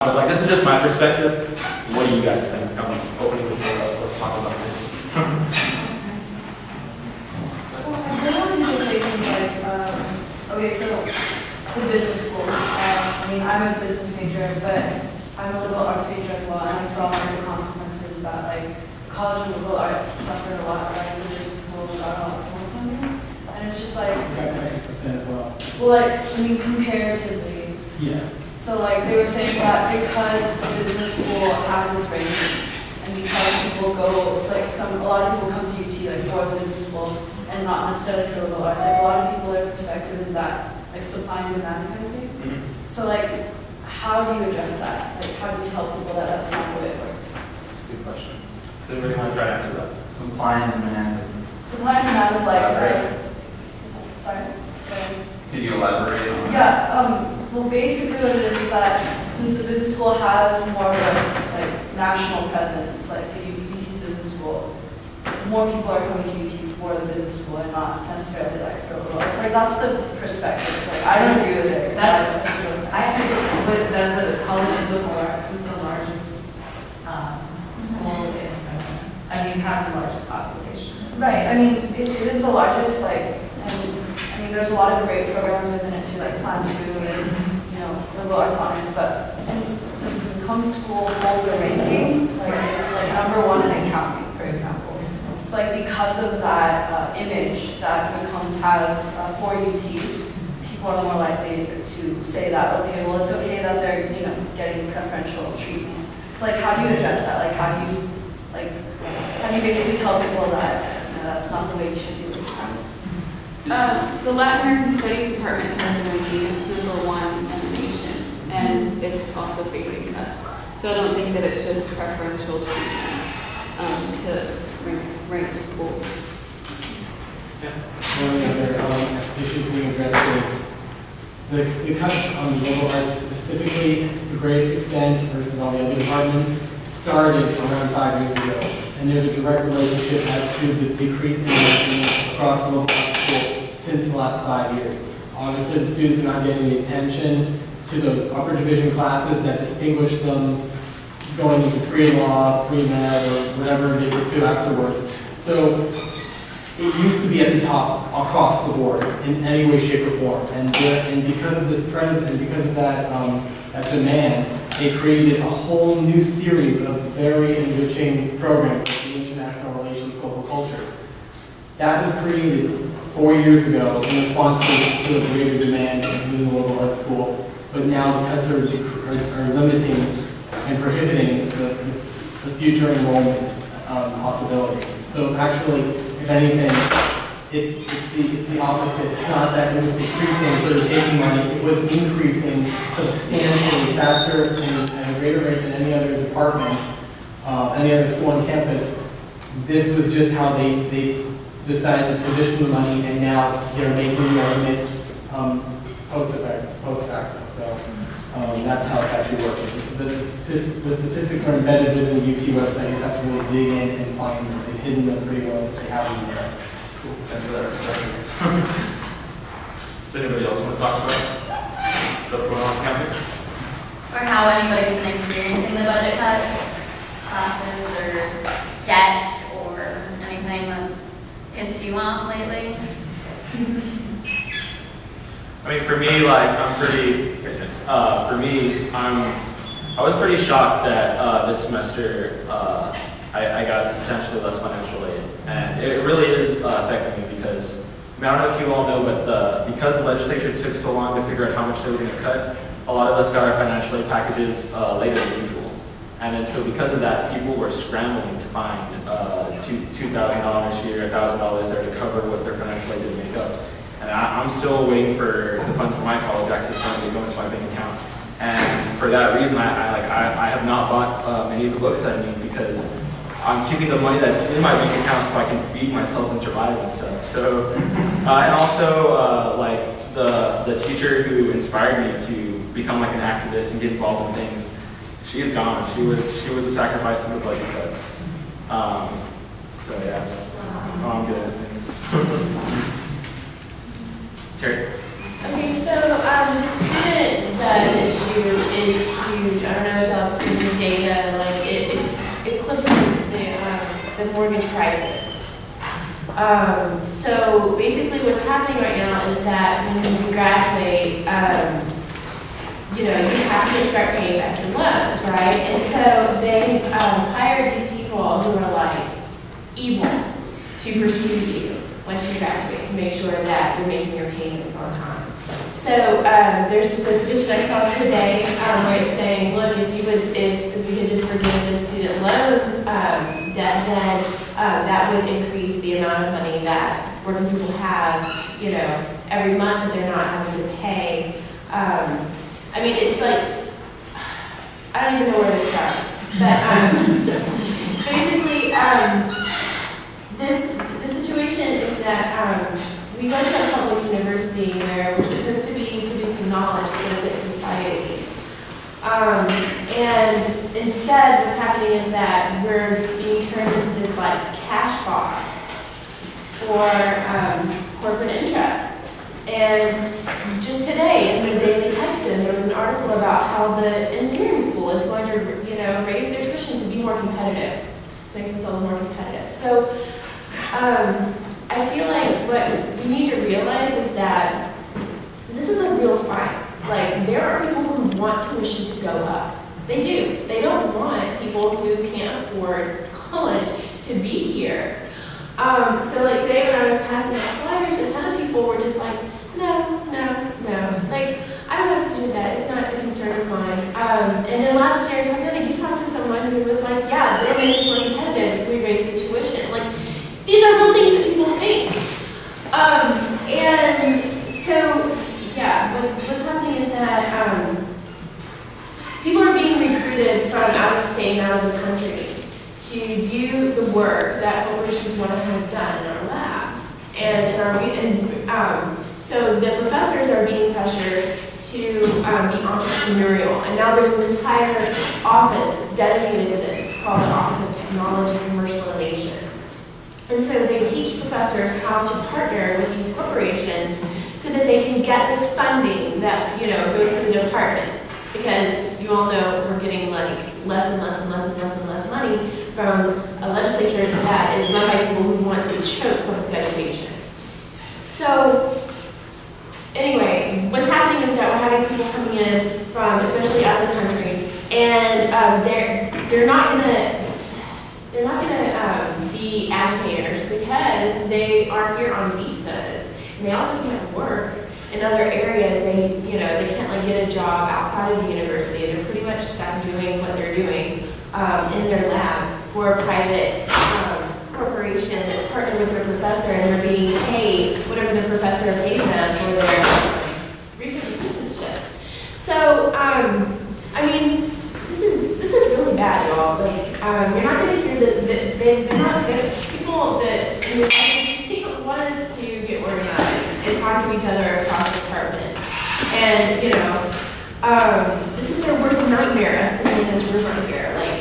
But like, this is just my perspective. What do you guys think? I'm opening the floor up. Let's talk about this. Well, I really want to say things like, okay, so the business school. I mean, I'm a business major, but I'm a liberal arts major as well, and I saw the consequences that like college of liberal arts suffered a lot, whereas the business school got a lot more funding. And it's just like, 90% as well. well, like, I mean, comparatively. Yeah. So like they were saying that because the business school has its rankings, and because people go, like a lot of people come to UT like for the business school and not necessarily for liberal arts. Like a lot of people, their perspective is that like supply and demand kind of thing. Mm-hmm. So like, how do you address that? Like, how do you tell people that that's not the way it works? That's a good question. Does anybody want to try to answer that? Supply and demand. Supply and demand, like, sorry. Could you elaborate on that? Yeah. Well, basically what it is that since the business school has more of a like national presence, like the UT's business school, more people are coming to UT for the business school and not necessarily like for liberal arts. Like that's the perspective. Like I don't agree with it. That's I think with the College of Liberal Arts was the largest school in I mean, has the largest population. Right. I mean, it is the largest. Like, and I mean, there's a lot of great programs within it too, like Plan 2 and liberal arts honors. But since the Become School holds a ranking, like it's like #1 in accounting, for example. It's like because of that image that Becomes has for UT, people are more likely to say that okay, well, it's okay that they're getting preferential treatment. So like, how do you address that? Like, how do you basically tell people that that's not the way you should do it? The Latin American Studies Department has been ranking as #1 in the nation, and it's also facing that. So I don't think that it's just preferential treatment to ranked schools. Yeah. One of the other issues being addressed is the cuts on the liberal arts specifically, to the greatest extent versus all the other departments, started around 5 years ago. And there's a direct relationship as to the decrease in investment across the liberal arts school since the last 5 years. Obviously, the students are not getting the attention to those upper division classes that distinguish them going into pre-law, pre-med, or whatever they pursue afterwards. So it used to be at the top across the board in any way, shape, or form. And because of this trend and because of that, that demand, they created a whole new series of very enriching programs like the International Relations Global Cultures. That was created 4 years ago in response to a greater demand in the liberal arts school. But now the cuts are limiting and prohibiting the future enrollment possibilities. So actually, if anything, it's the opposite. It's not that it was decreasing, so they're taking money. It was increasing substantially faster and at a greater rate than any other department, any other school on campus. This was just how they decided to position the money, and now they're making the argument post-facto. So that's how it's actually working. The statistics are embedded within the UT website. You just have to really dig in and find them. They've hidden them pretty well. They have them there. Cool. Thanks for that perspective. Does anybody else want to talk about stuff going on campus? Or how anybody's been experiencing the budget cuts, classes, or debt, or anything that's pissed you off lately? I mean, for me, like, I was pretty shocked that this semester I got substantially less financial aid, and it really is affecting me because, I mean, I don't know if you all know, but because the legislature took so long to figure out how much they were going to cut, a lot of us got our financial aid packages later than usual. And then so because of that, people were scrambling to find $2,000 here, $1,000 there to cover what their financial aid didn't make up. And I'm still waiting for the funds for my college access fund to go into my bank account. And for that reason, I have not bought any of the books that I need because I'm keeping the money that's in my bank account so I can feed myself and survive and stuff. So, and also like the teacher who inspired me to become like an activist and get involved in things, she is gone. She was a sacrifice in the budget cuts. So yeah, that's all I'm good at things. Terry. Okay, so the student debt issue is huge. I don't know the mortgage crisis. So basically what's happening right now is that when you graduate, you know, you have to start paying back your loans, right? And so they hired these people who are like evil to pursue you once you graduate to make sure that you're making your payments on time. So there's just a petition I saw today where it's saying, look, if you could just forgive the student loan debt, then that would increase the amount of money that working people have, you know, every month that they're not having to pay. I mean, it's like, I don't even know where to start. But basically, the situation is that we go to a public university where we're supposed to be producing knowledge that benefits society. And instead, what's happening is that we're being turned into this like cash box for corporate interests. And just today in the Daily Texan, there was an article about how the engineering school is going to, you know, raise their tuition to be more competitive, to make themselves more competitive. So I feel like what we need to realize is that this is a real fight. Like, there are people who want tuition to go up. They do. They don't want people who can't afford college to be here. So like today when I was passing out flyers, a ton of people were just like, no, no, no. Like, I don't have student debt. It's not a concern of mine. And then last year, you talked to someone who was like, yeah, they'll make us more competitive if we raise the tuition. Like, these are real things that people think. And so, yeah, what's happening is that people are being recruited from out of state and out of the country to do the work that corporations want to have done in our labs. So the professors are being pressured to be entrepreneurial. And now there's an entire office that's dedicated to this. It's called the Office of Technology Commercialization. And so they teach professors how to partner with these corporations so that they can get this funding that, you know, goes to the department. Because you all know we're getting like less and less and less and less and less money from a legislature that is run by people who want to choke public education. So anyway, what's happening is that we're having people coming in from, especially out of the country, and they're not gonna be agitators because they are here on visas, and they also can't work in other areas. They can't like get a job outside of the university. They're pretty much stuck doing what they're doing in their lab for a private corporation that's partnered with their professor, and they're being paid whatever the professor pays them for their research assistantship. So, I mean, this is really bad, y'all. Like, you're not going to hear that they're not good people that want us to get organized and talk to each other across departments. And, you know, this is their worst nightmare, us sitting in this room right here. Like,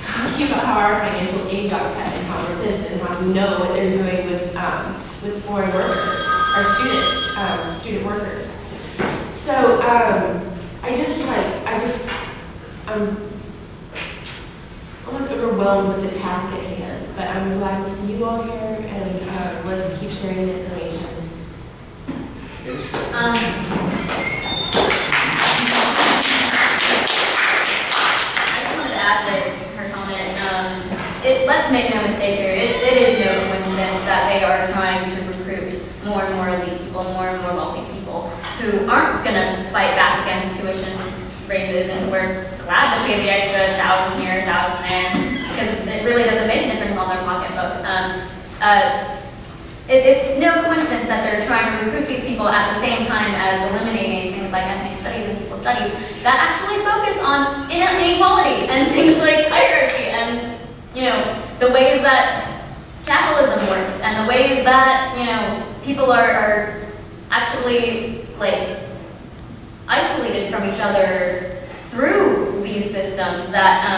talking about how our financial aid got cut and how we're pissed and how we know what they're doing with foreign workers, our students, student workers. So, I'm almost overwhelmed with the task at hand, but I'm glad to see you all here, and let's keep sharing the information. I just wanted to add that her comment, let's make no mistake here, it is no coincidence that they are trying to recruit more and more elite people, more and more wealthy people who aren't going to fight back against tuition raises, and we're glad to pay the extra $1,000 here, $1,000 there, because it really doesn't make a difference on their pocketbooks. It's no coincidence that they're trying to recruit these people at the same time as eliminating things like ethnic studies and people studies that actually focus on inequality and things like hierarchy and, you know, the ways that capitalism works and the ways that, you know, people are actually, like, isolated from each other through these systems that,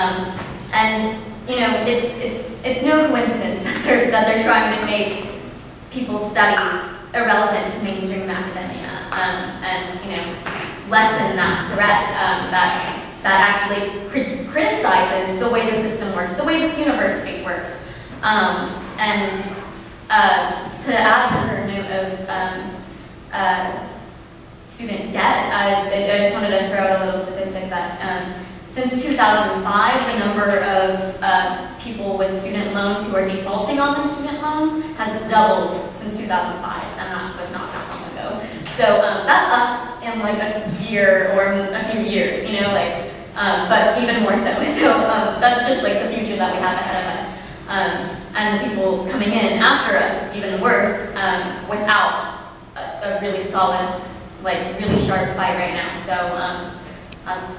and, you know, it's no coincidence that they're trying to make people's studies irrelevant to mainstream academia, and, you know, lessen that threat that actually criticizes the way the system works, the way this university works, And to add to her note of student debt, I just wanted to throw out a little statistic that since 2005, the number of people with student loans who are defaulting on their student loans has doubled since 2005, and that was not that long ago. So that's us in like a year or a few years, you know, like, but even more so. So that's just like the future that we have ahead of us. And the people coming in after us, even worse, without a really solid, like really sharp fight right now. So that's